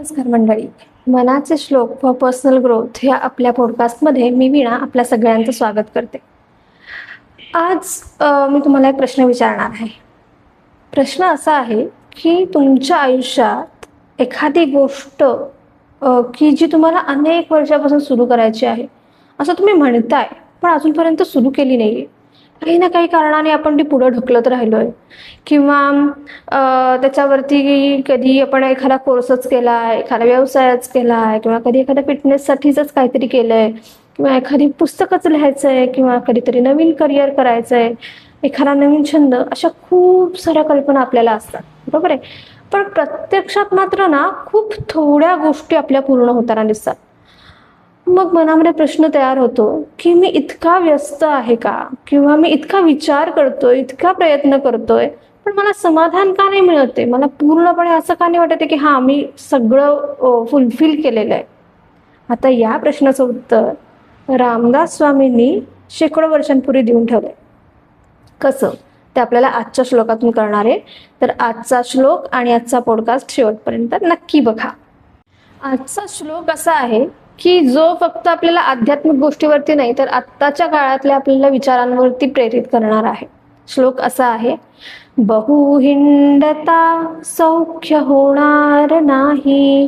नमस्कार मंडळी. मनाचे श्लोक फॉर पर्सनल ग्रोथ या आपल्या पॉडकास्टमध्ये मी वीणा आपल्या सगळ्यांचं स्वागत करते. आज मी तुम्हाला एक प्रश्न विचारणार आहे. प्रश्न असा आहे की तुमच्या आयुष्यात एखादी गोष्ट की जी तुम्हाला अनेक वर्षापासून सुरू करायची आहे असं तुम्ही म्हणताय, पण अजूनपर्यंत सुरू केली नाही आहे. काही ना काही कारणाने आपण ती पुढं ढकलत राहिलो आहे किंवा त्याच्यावरती कधी आपण एखादा कोर्सच केला आहे, एखादा व्यवसायच केला आहे किंवा कधी एखाद्या फिटनेससाठीच काहीतरी केलं आहे किंवा एखादी पुस्तकच लिहायचं आहे किंवा कधीतरी नवीन करिअर करायचं आहे, एखादा नवीन छंद, अशा खूप साऱ्या कल्पना आपल्याला असतात, बरोबर आहे. पण प्रत्यक्षात मात्र ना खूप थोड्या गोष्टी आपल्या पूर्ण होताना दिसतात. मग मनामध्ये प्रश्न तयार होतो की मी इतका व्यस्त आहे का, किंवा मी इतका विचार करतोय, इतका प्रयत्न करतोय, पण मला समाधान का नाही मिळत आहे, मला पूर्णपणे असं का नाही वाटत आहे की हा मी सगळं फुलफिल केलेलं आहे. आता या प्रश्नाचं उत्तर रामदास स्वामींनी शेकडो वर्षांपूर्वी देऊन ठेवलंय. कसं ते आपल्याला आजच्या श्लोकातून कळणार आहे. तर आजचा श्लोक आणि आजचा पॉडकास्ट शेवटपर्यंत नक्की बघा. आजचा श्लोक असा आहे की जो फक्त आपल्याला आध्यात्मिक गोष्टीवरती नाही तर आत्ताच्या काळातल्या आपल्याला विचारांवरती प्रेरित करणार आहे. श्लोक असा आहे, बहुहिंडता सौख्य होणार नाही,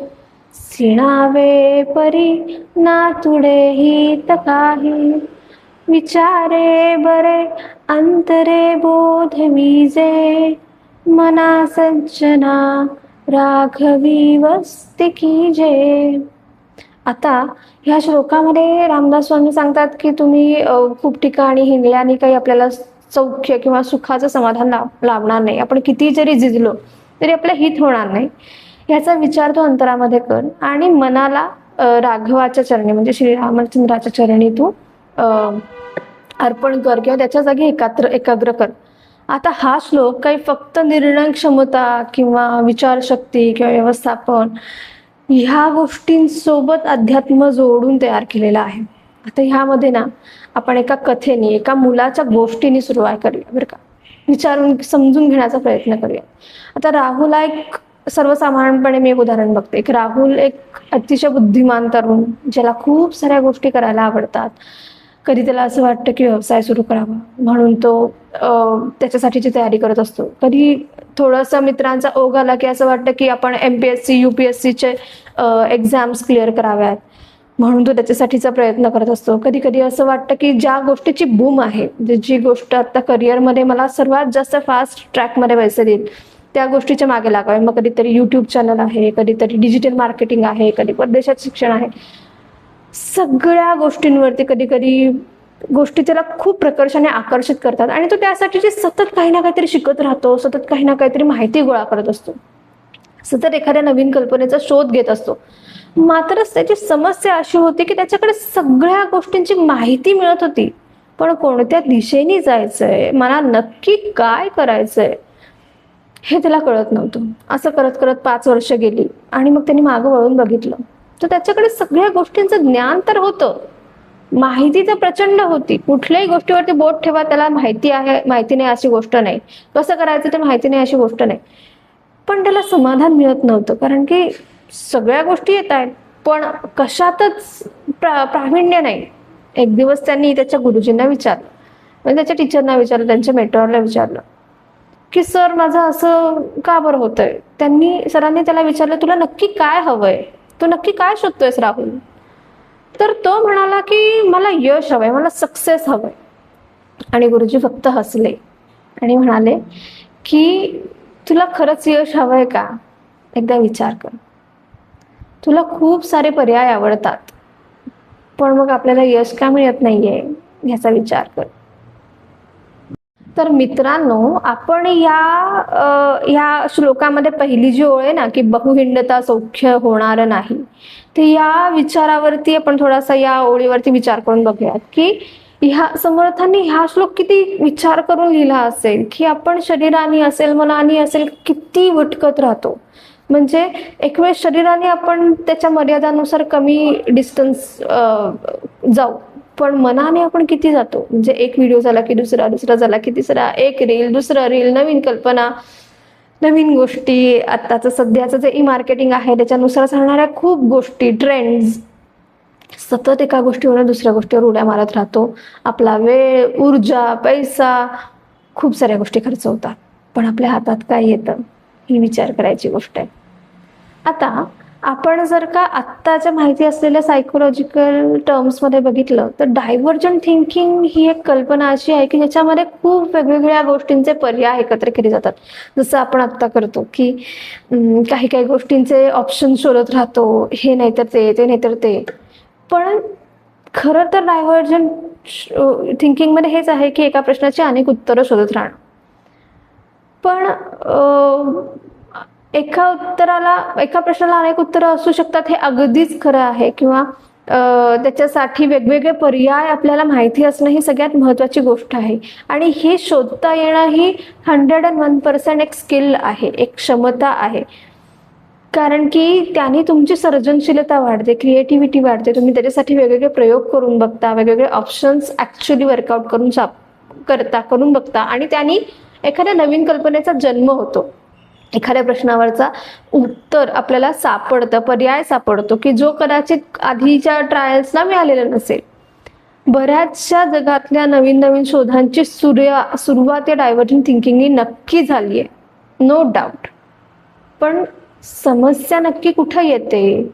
सिणावे परी ना तुडे हित काही, विचारे बरे अंतरे बोध विजे, मना सज्जना राघवी वस्ती कीजे. आता ह्या श्लोकामध्ये रामदास स्वामी सांगतात की तुम्ही खूप ठिकाणी हिंडल्याने काही आपल्याला सौख्य किंवा सुखाचं समाधान लाभणार नाही. आपण किती जरी झिजलो तरी आपलं हित होणार नाही. ह्याचा विचार तो अंतरामध्ये कर आणि मनाला राघवाच्या चरणी म्हणजे श्रीरामचंद्राच्या चरणी तू अर्पण कर किंवा त्याच्या जागी एकाग्र कर. आता हा श्लोक काही फक्त निर्णय क्षमता किंवा विचारशक्ती किंवा व्यवस्थापन ह्या गोष्टींसोबत अध्यात्म जोडून तयार केलेला आहे. आता ह्यामध्ये ना आपण एका कथेने, एका मुलाच्या गोष्टीने सुरुवात करूया बरं का. विचारून समजून घेण्याचा प्रयत्न करूया. आता राहुल हा एक सर्वसाधारणपणे मी एक उदाहरण बघते. राहुल एक अतिशय बुद्धिमान तरुण, ज्याला खूप साऱ्या गोष्टी करायला आवडतात. कधी त्याला असं वाटतं की व्यवसाय सुरू करावा म्हणून तो त्याच्यासाठीची तयारी करत असतो. कधी थोडंसं मित्रांचा ओघ आला की असं वाटतं की आपण MPSC UPSCचे एक्झाम्स क्लिअर कराव्यात म्हणून तो त्याच्यासाठीचा प्रयत्न करत असतो. कधी कधी असं वाटतं की ज्या गोष्टीची बूम आहे, जी गोष्ट आता करिअरमध्ये मला सर्वात जास्त फास्ट ट्रॅकमध्ये पैसे देईल त्या गोष्टीच्या मागे लागावे. मग कधीतरी यूट्यूब चॅनल आहे, कधीतरी डिजिटल मार्केटिंग आहे, कधी परदेशात शिक्षण आहे. सगळ्या गोष्टींवरती कधी कधी गोष्टी त्याला खूप प्रकर्षाने आकर्षित करतात आणि तो त्यासाठीची सतत काही ना काहीतरी शिकत राहतो, सतत काही ना काहीतरी माहिती गोळा करत असतो, सतत एखाद्या नवीन कल्पनेचा शोध घेत असतो. मात्र त्याची समस्या अशी होती की त्याच्याकडे सगळ्या गोष्टींची माहिती मिळत होती, पण कोणत्या दिशेने जायचंय, मला नक्की काय करायचंय हे त्याला कळत नव्हतं. असं करत करत 5 वर्ष गेली आणि मग त्यांनी मागं वळून बघितलं तर त्याच्याकडे सगळ्या गोष्टींचं ज्ञान तर होतं, माहिती तर प्रचंड होती. कुठल्याही गोष्टीवरती बोट ठेवा, त्याला माहिती आहे, माहिती नाही अशी गोष्ट नाही, कसं करायचं ते माहिती नाही अशी गोष्ट नाही. पण त्याला समाधान मिळत नव्हतं, कारण की सगळ्या गोष्टी येत आहेत पण कशातच प्रावीण्य नाही. एक दिवस त्यांनी त्याच्या गुरुजींना विचारलं, म्हणजे त्याच्या टीचरना विचारलं, त्यांच्या मेंटॉरला विचारलं की सर माझं असं का बरं होतंय. सरांनी त्याला विचारलं, तुला नक्की काय हवंय, तू नक्की काय शोधतोयस राहुल. तर तो म्हणाला की मला यश हवंय, मला सक्सेस हवंय. आणि गुरुजी फक्त हसले आणि म्हणाले की तुला खरंच यश हवंय का, एकदा विचार कर. तुला खूप सारे पर्याय आवडतात पण मग आपल्याला यश का मिळत नाहीये ह्याचा विचार कर. तर मित्रांनो, आपण या श्लोकामध्ये पहिली जी ओळ आहे ना की बहुहिंडता सौख्य होणार नाही, तर या विचारावरती आपण थोडासा या ओळीवरती विचार करून बघूयात की ह्या समर्थांनी ह्या श्लोक किती विचार करून लिहिला असेल की आपण शरीराने असेल, मनाने असेल, किती भटकत राहतो. म्हणजे एक वेळ शरीराने आपण त्याच्या मर्यादानुसार कमी डिस्टन्स जाऊ, पण मनाने आपण किती जातो. म्हणजे एक व्हिडिओ झाला की दुसरा, दुसरा झाला की तिसरा, एक रील, दुसरा रील, नवीन कल्पना, नवीन गोष्टी, आत्ताचं सध्याचं जे ई मार्केटिंग आहे त्याच्यानुसार चालणाऱ्या खूप गोष्टी, ट्रेंड्स, सतत एका गोष्टीवर दुसऱ्या गोष्टीवर उड्या मारत राहतो. आपला वेळ, ऊर्जा, पैसा, खूप साऱ्या गोष्टी खर्च होतात. पण आपल्या हातात काय येतं ही विचार करायची गोष्ट आहे. आता आपण जर का आत्ताच्या माहिती असलेल्या सायकोलॉजिकल टर्म्समध्ये बघितलं तर डायव्हर्जंट थिंकिंग ही एक कल्पना अशी आहे की ज्याच्यामध्ये खूप वेगवेगळ्या गोष्टींचे पर्याय एकत्र केले जातात. जसं आपण आत्ता करतो की काही काही गोष्टींचे ऑप्शन शोधत राहतो, हे नाहीतर ते नाहीतर ते. पण खरं तर डायव्हर्जंट थिंकिंगमध्ये हेच आहे की एका प्रश्नाची अनेक उत्तरं शोधत राहणं. पण एका प्रश्नाला अनेक उत्तरं असू शकतात हे अगदीच खरं आहे, किंवा त्याच्यासाठी वेगवेगळे पर्याय आपल्याला माहिती असणं ही सगळ्यात महत्त्वाची गोष्ट आहे. आणि हे शोधता येणं ही 101% एक स्किल आहे, एक क्षमता आहे. कारण की त्याने तुमची सर्जनशीलता वाढते, क्रिएटिव्हिटी वाढते. तुम्ही त्याच्यासाठी वेगवेगळे प्रयोग करून बघता, वेगवेगळे ऑप्शन्स ॲक्च्युली वर्कआउट करून बघता आणि त्यांनी एखाद्या नवीन कल्पनेचा जन्म होतो. एखाद्या प्रश्नावरचा उत्तर आपल्याला सापडतं, पर्याय सापडतो की जो कदाचित आधीच्या ट्रायल्सला मिळालेला नसेल. बऱ्याचशा जगातल्या नवीन नवीन शोधांची सुरुवात या डायव्हर्जंट थिंकिंगनी नक्की झाली आहे, नो डाऊट. पण समस्या नक्की कुठं येते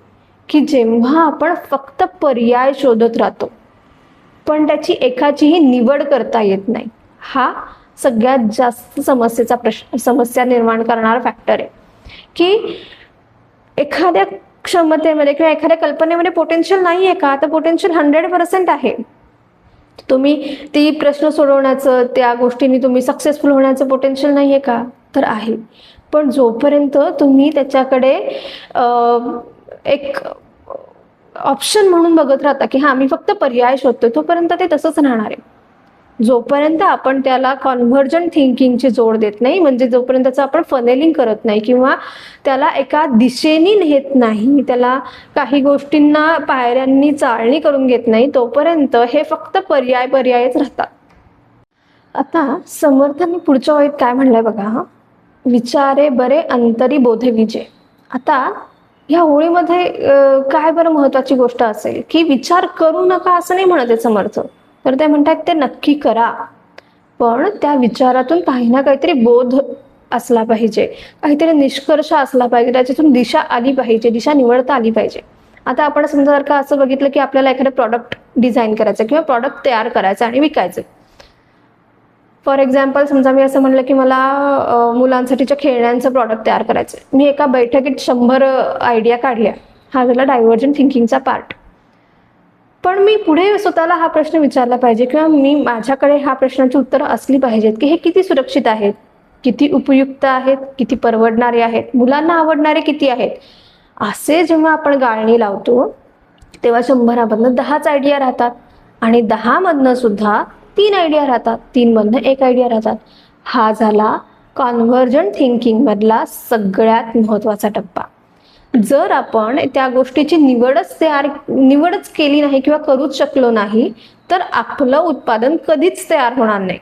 की जेव्हा आपण फक्त पर्याय शोधत राहतो पण त्याची एकाचीही निवड करता येत नाही. हा सगळ्यात जास्त समस्या निर्माण करणारा फॅक्टर आहे की एखाद्या क्षमतेमध्ये किंवा एखाद्या कल्पनेमध्ये पोटेन्शियल नाही आहे का, तर पोटेन्शियल 100% आहे. तुम्ही ती प्रश्न सोडवण्याचं, त्या गोष्टींनी तुम्ही सक्सेसफुल होण्याचं पोटेन्शियल नाही आहे का, तर आहे. पण जोपर्यंत तुम्ही त्याच्याकडे एक ऑप्शन म्हणून बघत राहता की हा मी फक्त पर्याय शोधतोय, तोपर्यंत ते तसंच राहणार आहे. जोपर्यंत आपण त्याला कॉन्व्हर्जंट थिंकिंगची जोड देत नाही, म्हणजे जोपर्यंत त्याचं आपण फनेलिंग करत नाही किंवा त्याला एका दिशेने नेत नाही, त्याला काही गोष्टींना पायऱ्यांनी चाळणी करून घेत नाही, तोपर्यंत हे फक्त पर्यायच राहतात. आता समर्थांनी पुढच्या ओळीत काय म्हणलंय बघा, विचारे बरे अंतरी बोधे विजे. आता ह्या ओळीमध्ये काय बरं महत्वाची गोष्ट असेल की विचार करू नका असं नाही म्हणत आहे समर्थ, तर ते म्हणतात ते नक्की करा, पण त्या विचारातून काही ना काहीतरी बोध असला पाहिजे, काहीतरी निष्कर्ष असला पाहिजे, त्याच्यातून दिशा आली पाहिजे, दिशा निवडता आली पाहिजे. आता आपण समजा जर का असं बघितलं की आपल्याला एखादं प्रॉडक्ट डिझाईन करायचं किंवा प्रॉडक्ट तयार करायचं आणि विकायचं. फॉर एक्झाम्पल समजा मी असं म्हणलं की मला मुलांसाठीच्या खेळण्यांचं प्रॉडक्ट तयार करायचं. मी एका बैठकीत 100 आयडिया काढल्या. हा झाला डायव्हर्जंट थिंकिंगचा पार्ट. पण मी पुढे स्वतःला हा प्रश्न विचारला पाहिजे किंवा माझ्याकडे ह्या प्रश्नाची उत्तरं असली पाहिजेत की हे किती सुरक्षित आहेत, किती उपयुक्त आहेत, किती परवडणारे आहेत, मुलांना आवडणारे किती आहेत. असे जेव्हा आपण गाळणी लावतो तेव्हा 100मधनं 10च आयडिया राहतात आणि 10मधनं सुद्धा 3 आयडिया राहतात, 3मधनं 1 आयडिया राहतात. हा झाला कॉन्व्हर्जंट थिंकिंग मधला सगळ्यात महत्वाचा टप्पा. जर आपण त्या गोष्टीची निवडच केली नाही किंवा करूच शकलो नाही तर आपलं उत्पादन कधीच तयार होणार नाही.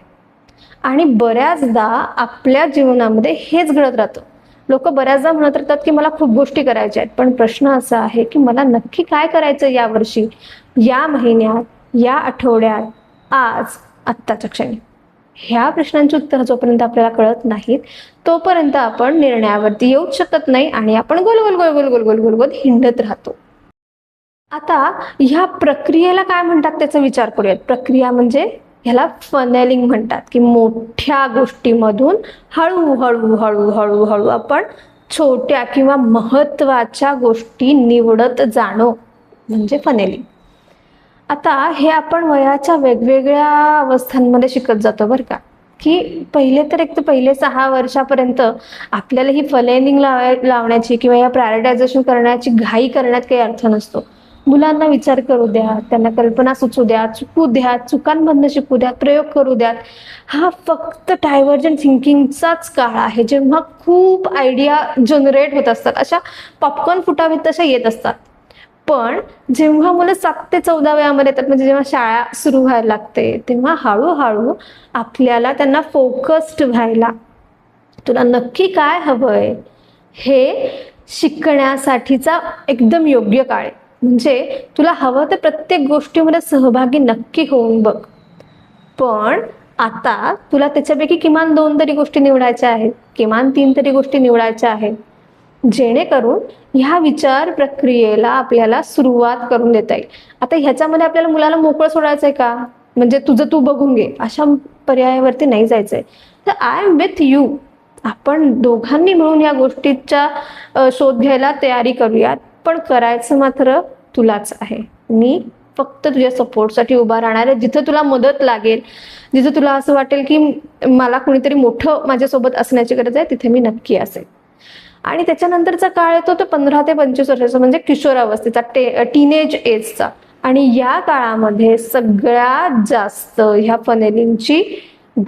आणि बऱ्याचदा आपल्या जीवनामध्ये हेच घडत राहतं. लोक बऱ्याचदा म्हणत राहतात की मला खूप गोष्टी करायच्या आहेत, पण प्रश्न असा आहे की मला नक्की काय करायचं यावर्षी, या महिन्यात, या आठवड्यात, आज, आत्ताच्या क्षणी. ह्या प्रश्नांची उत्तरं जोपर्यंत आपल्याला कळत नाहीत तोपर्यंत आपण निर्णयावरती येऊच शकत नाही आणि आपण गोल गोल गोल गोल गोल गोल गोल गोल हिंडत राहतो. आता ह्या प्रक्रियेला काय म्हणतात त्याचा विचार करूयात. प्रक्रिया म्हणजे ह्याला फनेलिंग म्हणतात की मोठ्या गोष्टीमधून हळूहळू हळूहळू हळू आपण छोट्या किंवा महत्वाच्या गोष्टी निवडत जाणं म्हणजे फनेलिंग. आता हे आपण वयाच्या वेगवेगळ्या अवस्थांमध्ये शिकत जातो बरं का, की पहिले 6 वर्षापर्यंत आपल्याला ही फनेलिंग लावण्याची किंवा या प्रायोरिटायझेशन करण्याची घाई करण्यात काही अर्थ नसतो. मुलांना विचार करू द्या, त्यांना कल्पना सुचू द्या, चुकू द्या, चुकांमधनं शिकू द्या, प्रयोग करू द्यात. हा फक्त डायव्हर्जंट थिंकिंगचाच काळ आहे जेव्हा खूप आयडिया जनरेट होत असतात, अशा पॉपकॉर्न फुटावेत तशा येत असतात. पण जेव्हा मुलं 7 ते 14 वयामध्ये येतात, म्हणजे जेव्हा शाळा सुरू व्हायला लागते, तेव्हा हळूहळू आपल्याला त्यांना फोकस्ड व्हायला, तुला नक्की काय हवंय हे शिकण्यासाठीचा एकदम योग्य काळ आहे. म्हणजे तुला हवं तर प्रत्येक गोष्टीमध्ये सहभागी नक्की होऊन बघ. पण आता तुला त्याच्यापैकी किमान 2 तरी गोष्टी निवडायच्या आहेत, किमान 3 तरी गोष्टी निवडायच्या आहेत, जेणेकरून ह्या विचार प्रक्रियेला आपल्याला सुरुवात करून देता येईल. आता ह्याच्यामध्ये आपल्याला मुलाला मोकळं सोडायचंय का, म्हणजे तुझं तू बघून घे अशा पर्यायावरती नाही जायचंय. तर आय एम विथ यू. आपण दोघांनी मिळून या गोष्टीचा शोध घ्यायला तयारी करूयात. पण करायचं मात्र तुलाच आहे. मी फक्त तुझ्या सपोर्टसाठी उभा राहणार आहे. जिथं तुला मदत लागेल, जिथं तुला असं वाटेल की मला कोणीतरी मोठं माझ्यासोबत असण्याची गरज आहे, तिथे मी नक्की असेल. आणि त्याच्यानंतरचा काळ येतो तो 15 ते 25 वर्षाचा, म्हणजे किशोरावस्थेचा, टीनेज एजचा. आणि या काळामध्ये सगळ्यात जास्त ह्या फनेलिंगची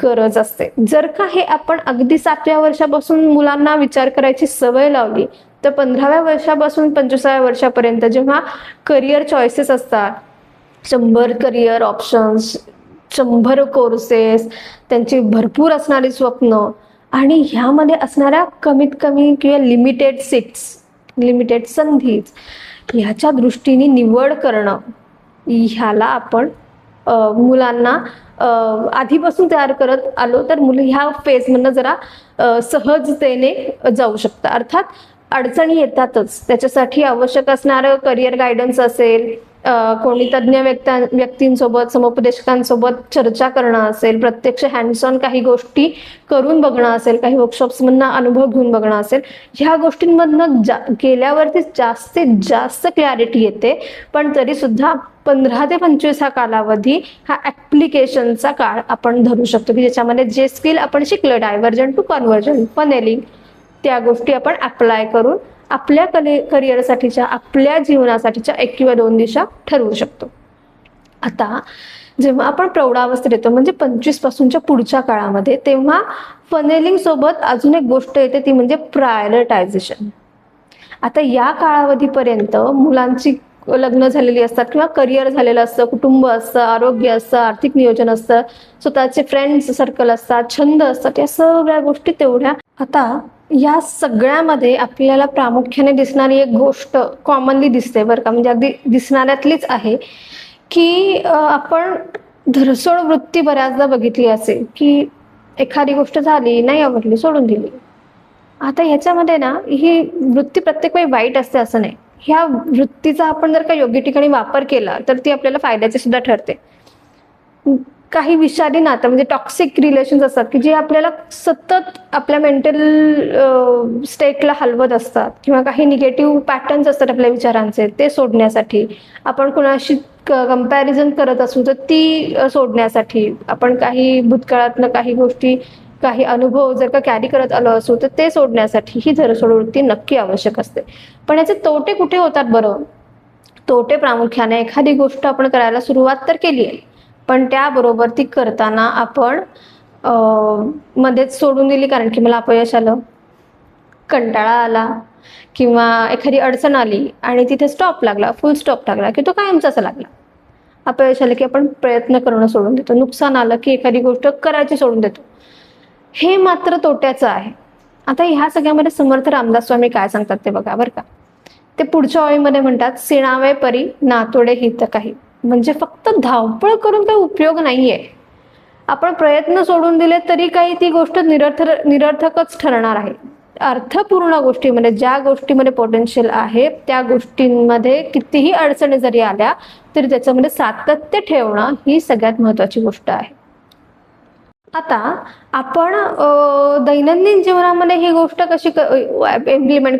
गरज असते. जर का हे आपण अगदी 7व्या वर्षापासून मुलांना विचार करायची सवय लावली, तर 15व्या वर्षापासून 25व्या वर्षापर्यंत जेव्हा करिअर चॉईसेस असतात, 100 करिअर ऑप्शन्स, 100 कोर्सेस, त्यांची भरपूर असणारी स्वप्न आणि ह्यामध्ये असणाऱ्या कमीत कमी किंवा लिमिटेड सीट्स, लिमिटेड संधीच, ह्याच्या दृष्टीने निवड करणं, ह्याला आपण मुलांना आधीपासून तयार करत आलो तर मुलं ह्या फेजमधनं जरा सहजतेने जाऊ शकतात. अर्थात अडचणी येतातच, त्याच्यासाठी आवश्यक असणारं करिअर गायडन्स असेल, कोणी तज्ज्ञ व्यक्तींसोबत, समुपदेशकांसोबत चर्चा करणं असेल, प्रत्यक्ष हँड्स ऑन काही गोष्टी करून बघणं असेल, काही वर्कशॉप्समधनं अनुभव घेऊन बघणं असेल, ह्या गोष्टींमधनं गेल्यावरती जास्तीत जास्त क्लॅरिटी येते. पण तरी सुद्धा 15 ते 25 हा कालावधी हा ऍप्लिकेशनचा काळ आपण धरू शकतो, की ज्याच्यामध्ये जे स्किल आपण शिकलो, डायव्हर्जंट टू कन्व्हर्जंट, फनेलिंग, त्या गोष्टी आपण अप्लाय करून आपल्या करिअरसाठीच्या, आपल्या जीवनासाठीच्या 1 किंवा 2 दिशा ठरवू शकतो. आता जेव्हा आपण प्रौढावस्थेत येतो, म्हणजे 25 पासूनच्या पुढच्या काळामध्ये, तेव्हा फनेलिंग सोबत अजून एक गोष्ट येते, ती म्हणजे प्रायोरिटायझेशन. आता या काळावधीपर्यंत मुलांची लग्न झालेली असतात किंवा करिअर झालेलं असतं, कुटुंब असतं, आरोग्य असतं, आर्थिक नियोजन असतं, स्वतःचे फ्रेंड्स सर्कल असतात, छंद असतात, या सगळ्या गोष्टी तेवढ्या. आता या सगळ्यामध्ये आपल्याला प्रामुख्याने दिसणारी एक गोष्ट कॉमनली दिसते बरं का, म्हणजे अगदी दिसणाऱ्यातलीच आहे, की आपण धरसोड वृत्ती बऱ्याचदा बघितली असेल, की एखादी गोष्ट झाली, नाही आवडली, सोडून दिली. आता ह्याच्यामध्ये ना, ही वृत्ती प्रत्येक वेळी वाईट असते असं नाही. ह्या वृत्तीचा आपण जर का योग्य ठिकाणी वापर केला तर ती आपल्याला फायद्याची सुद्धा ठरते. काही विषारी नातं, म्हणजे टॉक्सिक रिलेशन्स असतात, की जे आपल्याला सतत आपल्या मेंटल स्टेटला हलवत असतात, किंवा काही निगेटिव्ह पॅटर्न्स असतात आपल्या विचारांचे, ते सोडण्यासाठी, आपण कुणाशी कंपॅरिझन करत असू तर ती सोडण्यासाठी, आपण काही भूतकाळातलं काही गोष्टी, काही अनुभव जर का कॅरी करत आलो असू तर ते सोडण्यासाठी ही धरसोड वृत्ती नक्की आवश्यक असते. पण याचे तोटे कुठे होतात बरं? तोटे प्रामुख्याने, एखादी गोष्ट आपण करायला सुरुवात तर केली आहे, पण त्याबरोबर ती करताना आपण मध्येच सोडून दिली, कारण की मला अपयश आलं, कंटाळा आला, किंवा एखादी अडचण आली आणि तिथे स्टॉप लागला, फुल स्टॉप लागला, की तो कायमचाच लागला. अपयश आलं की आपण प्रयत्न करणं सोडून देतो, नुकसान आलं की एखादी गोष्ट करायची सोडून देतो. हे मात्र तोट्याचं आहे. आता ह्या सगळ्यामध्ये समर्थ रामदास स्वामी काय सांगतात ते बघा बरं का. ते पुढच्या ओळीमध्ये म्हणतात, सिणावे परी नातोडे हित काही. म्हणजे फक्त धावपळ करून काही उपयोग नाहीये. आपण प्रयत्न सोडून दिले तरी काही ती गोष्ट निरर्थकच ठरणार आहे. अर्थपूर्ण गोष्टीमध्ये, ज्या गोष्टीमध्ये पोटेन्शियल आहे, त्या गोष्टींमध्ये कितीही अडचणी जरी आल्या तरी त्याच्यामध्ये सातत्य ठेवणं ही सगळ्यात महत्वाची गोष्ट आहे. आता आपण दैनंदिन जीवनामध्ये ही गोष्ट कशी इम्प्लिमेंट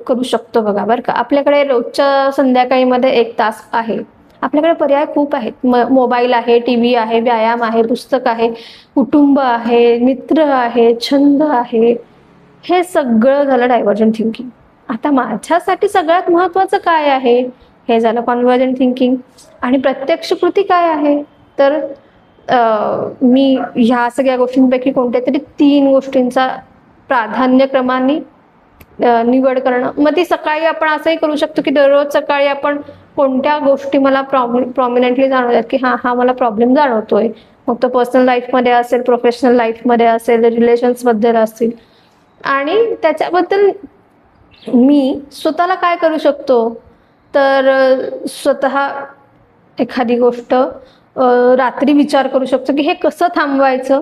करू शकतो बघा बरं का. आपल्याकडे रोजच्या संध्याकाळीमध्ये 1 तास आहे. आपल्याकडे पर्याय खूप आहेत. मोबाईल आहे, टीव्ही आहे, व्यायाम आहे, पुस्तक आहे, कुटुंब आहे, मित्र आहे, छंद आहे. हे सगळं झालं डायव्हर्जंट थिंकिंग. आता माझ्यासाठी सगळ्यात महत्वाचं काय आहे, हे झालं कॉन्व्हर्जंट थिंकिंग. आणि प्रत्यक्ष कृती काय आहे, तर मी ह्या सगळ्या गोष्टींपैकी कोणत्या तरी 3 गोष्टींचा प्राधान्यक्रमाने निवड करणं. मग ती सकाळी आपण असंही करू शकतो की दररोज सकाळी आपण कोणत्या गोष्टी मला प्रॉमिनंटली जाणवतात, की हा मला प्रॉब्लेम जाणवतोय, मग तो पर्सनल लाईफमध्ये असेल, प्रोफेशनल लाईफमध्ये असेल, रिलेशन्स बद्दल असतील, आणि त्याच्याबद्दल मी स्वतःला काय करू शकतो, तर स्वतः एखादी गोष्ट रात्री विचार करू शकतो की हे कसं थांबवायचं,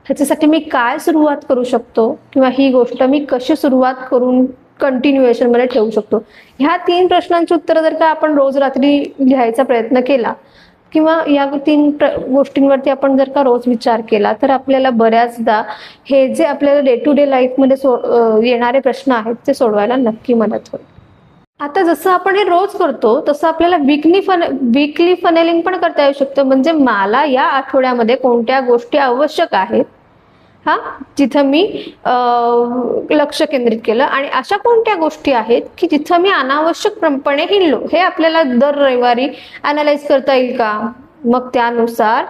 ह्याच्यासाठी मी काय सुरुवात करू शकतो, किंवा ही गोष्ट मी कशी सुरुवात करून कंटिन्युएशन मध्ये ठेवू शकतो. ह्या 3 प्रश्नांची उत्तरं जर का आपण रोज रात्री लिहायचा प्रयत्न केला, किंवा या 3 गोष्टींवरती आपण जर का रोज विचार केला, तर आपल्याला बऱ्याचदा हे जे आपल्याला डे टू डे लाईफमध्ये येणारे प्रश्न आहेत ते सोडवायला नक्की मदत होईल. आता जसं आपण हे रोज करतो तसं आपल्याला वीकली फनेलिंग पण करता येऊ शकतं. म्हणजे मला या आठवड्यामध्ये कोणत्या गोष्टी आवश्यक आहेत, हा, जिथं मी लक्ष केंद्रित केलं, आणि अशा कोणत्या गोष्टी आहेत की जिथं मी अनावश्यकपणे हिंडलो, हे आपल्याला दर रविवारी अनालाइज करता येईल का. मग त्यानुसार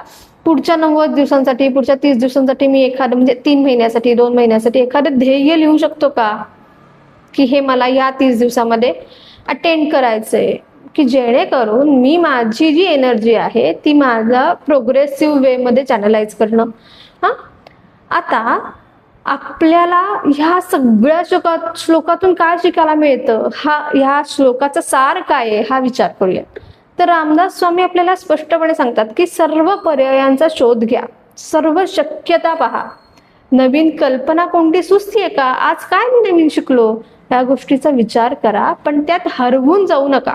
पुढच्या 90 दिवसांसाठी, पुढच्या 30 दिवसांसाठी मी एखादं, म्हणजे 3 महिन्यासाठी, 2 महिन्यासाठी एखादं ध्येय लिहू शकतो का, की हे मला या 30 दिवसामध्ये अटेंड करायचंय, की जेणेकरून मी माझी जी एनर्जी आहे ती माझा प्रोग्रेसिव्ह वे मध्ये चॅनलाइज करणं. हा, आता आपल्याला ह्या सगळ्या श्लोकातून काय शिकायला मिळतं, ह्या श्लोकाचा सार काय आहे हा विचार करूया. तर रामदास स्वामी आपल्याला स्पष्टपणे सांगतात की सर्व पर्यायांचा शोध घ्या, सर्व शक्यता पहा, नवीन कल्पना कोणती सुचतीये का, आज काय मी नवीन शिकलो, या गोष्टीचा विचार करा, पण त्यात हरवून जाऊ नका.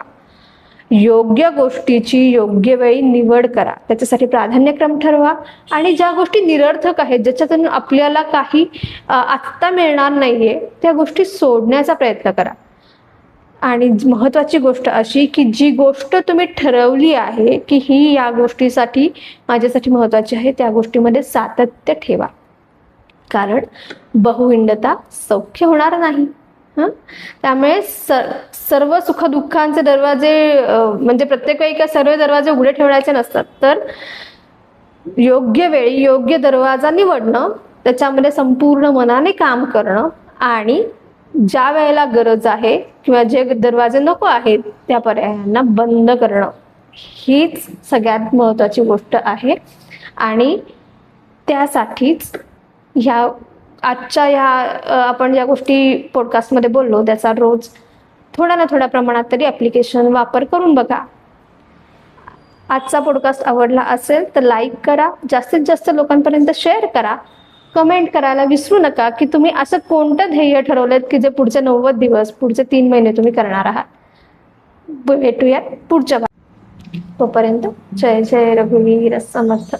योग्य गोष्टीची योग्य वेळी निवड करा, त्याच्यासाठी प्राधान्यक्रम ठरवा, आणि ज्या गोष्टी निरर्थक आहेत, ज्याच्यातून आपल्याला काही आत्ता मिळणार नाहीये, त्या गोष्टी सोडण्याचा प्रयत्न करा. आणि महत्वाची गोष्ट अशी की जी गोष्ट तुम्ही ठरवली आहे की ही या गोष्टीसाठी माझ्यासाठी महत्वाची आहे, त्या गोष्टीमध्ये सातत्य ठेवा, कारण बहुविंडता सौख्य होणार नाही. त्यामुळे सर्व सुखदुःखांचे दरवाजे, म्हणजे प्रत्येक वेळी काय सर्व दरवाजे उघडे ठेवायचे नसतात, तर योग्य वेळी योग्य दरवाजा निवडणं, त्याच्यामध्ये संपूर्ण मनाने काम करणं, आणि ज्या वेळेला गरज आहे किंवा जे दरवाजे नको आहेत त्या पर्यायांना बंद करणं, हीच सगळ्यात महत्वाची गोष्ट आहे. आणि त्यासाठीच ह्या आजच्या ह्या आपण ज्या गोष्टी पॉडकास्टमध्ये बोललो त्याचा रोज थोड्या ना थोड्या प्रमाणात तरी ॲप्लिकेशन वापर करून बघा. आजचा पॉडकास्ट आवडला असेल तर लाईक करा, जास्तीत जास्त लोकांपर्यंत शेअर करा, कमेंट करायला विसरू नका की तुम्ही असं कोणतं ध्येय ठरवलेत की जे पुढचे 90 दिवस, पुढचे 3 महिने तुम्ही करणार आहात. भेटूया पुढच्या. तोपर्यंत जय जय रघुवीर समर्थ.